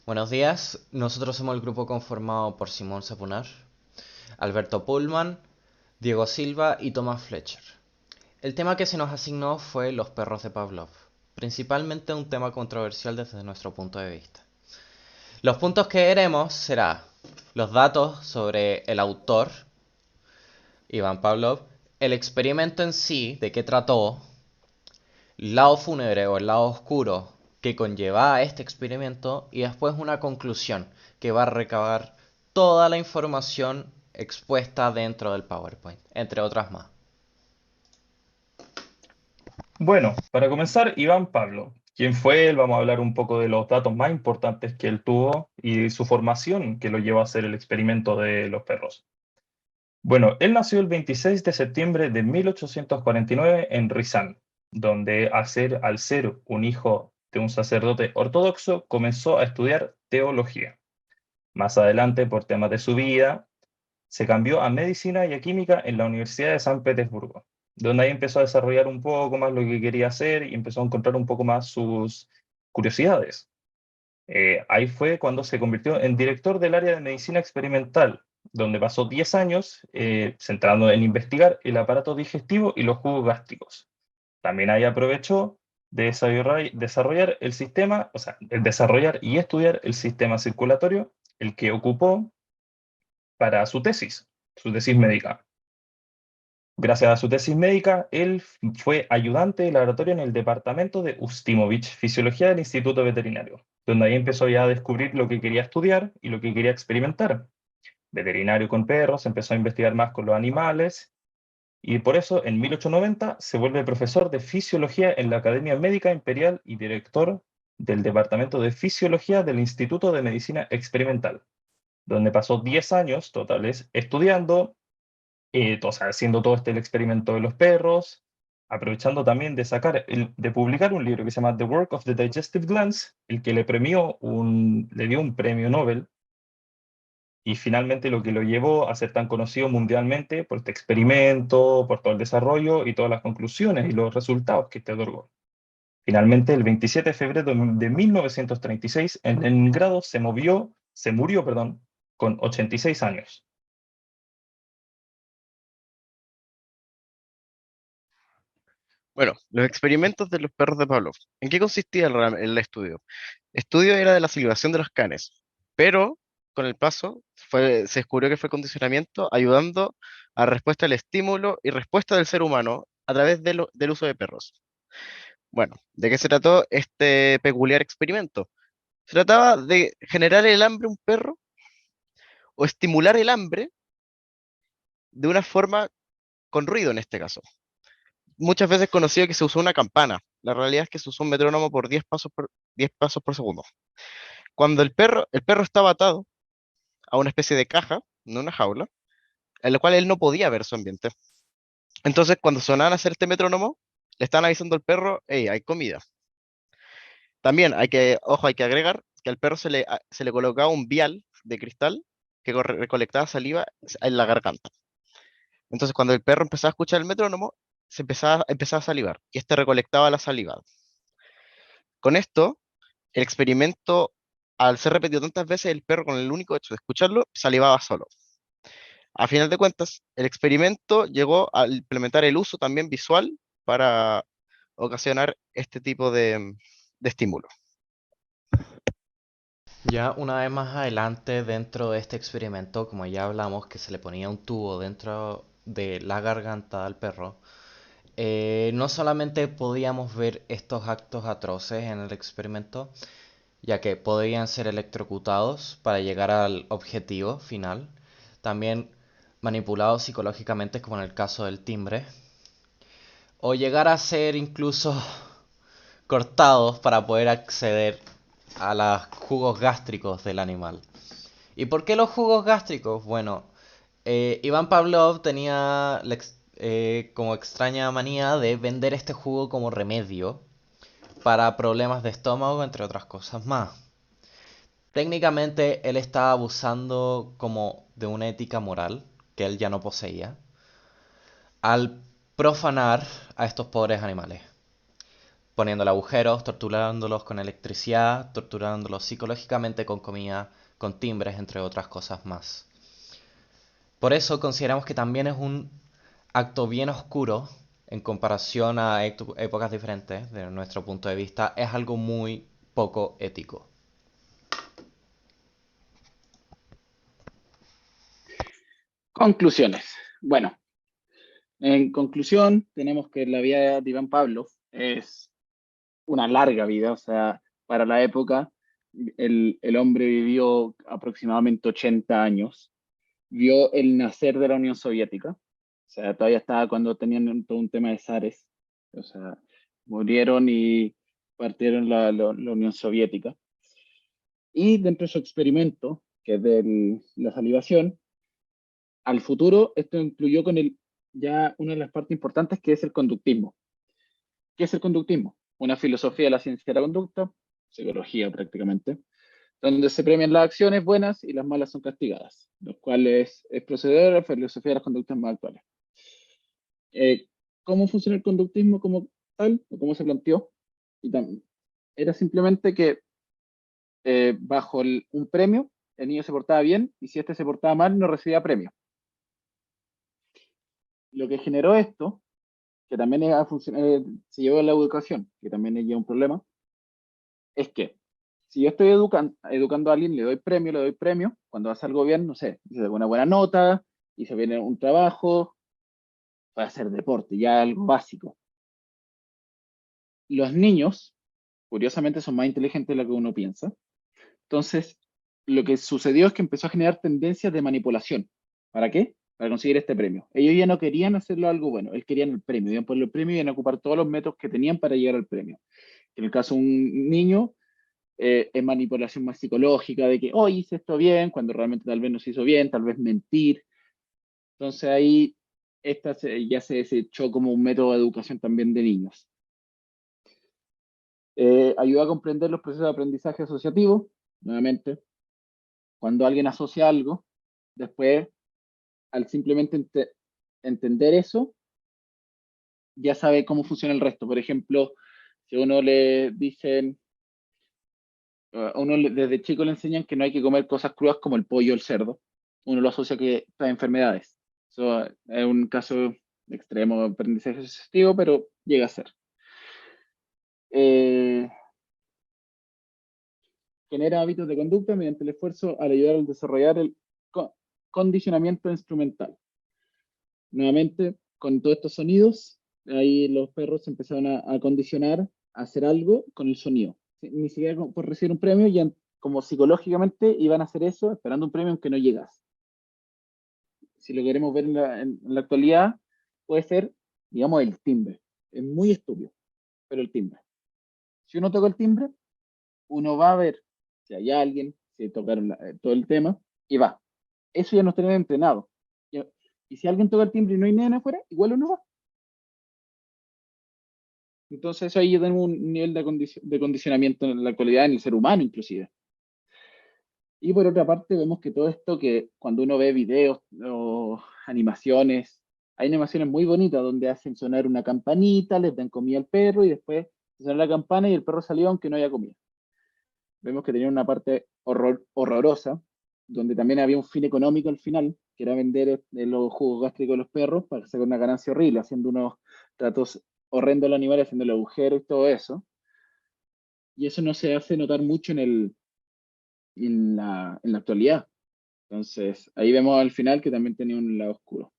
Buenos días, nosotros somos el grupo conformado por Simón Sapunar, Alberto Pullman, Diego Silva y Thomas Fletcher. El tema que se nos asignó fue los perros de Pavlov, principalmente un tema controversial desde nuestro punto de vista. Los puntos que veremos será los datos sobre el autor, Iván Pavlov, el experimento en sí, de qué trató, el lado fúnebre o el lado oscuro que conlleva a este experimento y después una conclusión que va a recabar toda la información expuesta dentro del PowerPoint, entre otras más. Bueno, para comenzar, Iván Pablo. ¿Quién fue él? Vamos a hablar un poco de los datos más importantes que él tuvo y su formación que lo llevó a hacer el experimento de los perros. Bueno, él nació el 26 de septiembre de 1849 en Rizán, donde al ser un hijo de un sacerdote ortodoxo, comenzó a estudiar teología. Más adelante, por temas de su vida, se cambió a medicina y a química en la Universidad de San Petersburgo, donde ahí empezó a desarrollar un poco más lo que quería hacer y empezó a encontrar un poco más sus curiosidades. Ahí fue cuando se convirtió en director del área de medicina experimental, donde pasó 10 años centrando en investigar el aparato digestivo y los jugos gástricos. También ahí aprovechó de desarrollar el sistema, o sea, el desarrollar y estudiar el sistema circulatorio, el que ocupó para su tesis médica. Gracias a su tesis médica, él fue ayudante de laboratorio en el departamento de Ustimovich, Fisiología del Instituto Veterinario, donde ahí empezó ya a descubrir lo que quería estudiar y lo que quería experimentar. Veterinario con perros, empezó a investigar más con los animales y por eso en 1890 se vuelve profesor de fisiología en la Academia Médica Imperial y director del Departamento de Fisiología del Instituto de Medicina Experimental, donde pasó 10 años totales estudiando, o sea, haciendo todo el experimento de los perros, aprovechando también de de publicar un libro que se llama The Work of the Digestive Glands, el que le dio un premio Nobel, y finalmente lo que lo llevó a ser tan conocido mundialmente por este experimento, por todo el desarrollo y todas las conclusiones y los resultados que te otorgó. Finalmente, el 27 de febrero de 1936, en Leningrado se murió, perdón, con 86 años. Bueno, los experimentos de los perros de Pavlov. ¿En qué consistía el estudio? El estudio era de la salivación de los canes, pero con el paso se descubrió que fue condicionamiento ayudando a respuesta al estímulo y respuesta del ser humano a través del uso de perros. Bueno, ¿de qué se trató este peculiar experimento? Se trataba de generar el hambre a un perro o estimular el hambre de una forma con ruido en este caso. Muchas veces conocido que se usó una campana. La realidad es que se usó un metrónomo por 10 pasos por segundo. Cuando el perro estaba atado a una especie de caja, no una jaula, en la cual él no podía ver su ambiente. Entonces, cuando sonaban a hacer este metrónomo, le estaban avisando al perro, hey, hay comida. También ojo, hay que agregar que al perro se le colocaba un vial de cristal que recolectaba saliva en la garganta. Entonces, cuando el perro empezaba a escuchar el metrónomo, empezaba a salivar y este recolectaba la saliva. Con esto, el experimento, al ser repetido tantas veces, el perro con el único hecho de escucharlo salivaba solo. A final de cuentas, el experimento llegó a implementar el uso también visual para ocasionar este tipo de estímulo. Ya una vez más adelante dentro de este experimento, como ya hablamos, que se le ponía un tubo dentro de la garganta al perro, no solamente podíamos ver estos actos atroces en el experimento, ya que podían ser electrocutados para llegar al objetivo final, también manipulados psicológicamente como en el caso del timbre, o llegar a ser incluso cortados para poder acceder a los jugos gástricos del animal. ¿Y por qué los jugos gástricos? Bueno, Iván Pavlov tenía como extraña manía de vender este jugo como remedio para problemas de estómago, entre otras cosas más. Técnicamente él estaba abusando como de una ética moral que él ya no poseía al profanar a estos pobres animales. poniéndole agujeros, torturándolos con electricidad, torturándolos psicológicamente con comida, con timbres, entre otras cosas más. Por eso consideramos que también es un acto bien oscuro en comparación a épocas diferentes, de nuestro punto de vista, es algo muy poco ético. Conclusiones. Bueno, en conclusión, tenemos que la vida de Iván Pavlov es una larga vida, o sea, para la época, el hombre vivió aproximadamente 80 años, vio el nacer de la Unión Soviética, o sea, todavía estaba cuando tenían todo un tema de zares, o sea, murieron y partieron la Unión Soviética. Y dentro de su experimento, que es de la salivación, al futuro esto incluyó con ya una de las partes importantes que es el conductismo. ¿Qué es el conductismo? Una filosofía de la ciencia de la conducta, psicología prácticamente, donde se premian las acciones buenas y las malas son castigadas, lo cual es proceder a la filosofía de las conductas más actuales. ¿Cómo funciona el conductismo como tal? ¿O cómo se planteó? Y era simplemente que bajo un premio, el niño se portaba bien y si este se portaba mal, no recibía premio. Lo que generó esto, que también se llevó a la educación, que también es ya un problema, es que si yo estoy educando a alguien, le doy premio, cuando hace algo bien, no sé, hice una buena nota, hice bien un trabajo, para hacer deporte, ya algo básico. Los niños, curiosamente, son más inteligentes de lo que uno piensa. Entonces, lo que sucedió es que empezó a generar tendencias de manipulación. ¿Para qué? Para conseguir este premio. Ellos ya no querían hacerlo algo bueno, ellos querían el premio, iban por el premio y iban a ocupar todos los métodos que tenían para llegar al premio. En el caso de un niño, es manipulación más psicológica, de que, oh, hice esto bien, cuando realmente tal vez no se hizo bien, tal vez mentir. Entonces ahí ya se desechó como un método de educación también de niños. Ayuda a comprender los procesos de aprendizaje asociativo, nuevamente, cuando alguien asocia algo, después, al simplemente entender eso, ya sabe cómo funciona el resto. Por ejemplo, si a uno le dicen, desde chico le enseñan que no hay que comer cosas crudas como el pollo o el cerdo, uno lo asocia que trae enfermedades. Eso es un caso extremo de aprendizaje asociativo, pero llega a ser. Genera hábitos de conducta mediante el esfuerzo al ayudar al desarrollar el condicionamiento instrumental. Nuevamente, con todos estos sonidos, ahí los perros empezaron a condicionar a hacer algo con el sonido. Ni siquiera por recibir un premio, ya como psicológicamente iban a hacer eso esperando un premio aunque no llegase. Si lo queremos ver en la actualidad, puede ser, digamos, el timbre. Es muy estúpido, pero el timbre. Si uno toca el timbre, uno va a ver si hay alguien, si tocaron todo el tema, y va. Eso ya nos tenemos entrenado. Y si alguien toca el timbre y no hay nadie afuera, igual uno va. Entonces ahí ya tenemos un nivel de condicionamiento en la actualidad en el ser humano inclusive. Y por otra parte vemos que todo esto que cuando uno ve videos o animaciones, hay animaciones muy bonitas donde hacen sonar una campanita, les dan comida al perro y después suena la campana y el perro salió aunque no haya comida. Vemos que tenía una parte horrorosa, donde también había un fin económico al final, que era vender los jugos gástricos de los perros para sacar una ganancia horrible, haciendo unos tratos horrendos al animal, haciendo el agujero y todo eso. Y eso no se hace notar mucho en la actualidad. Entonces, ahí vemos al final que también tenía un lado oscuro.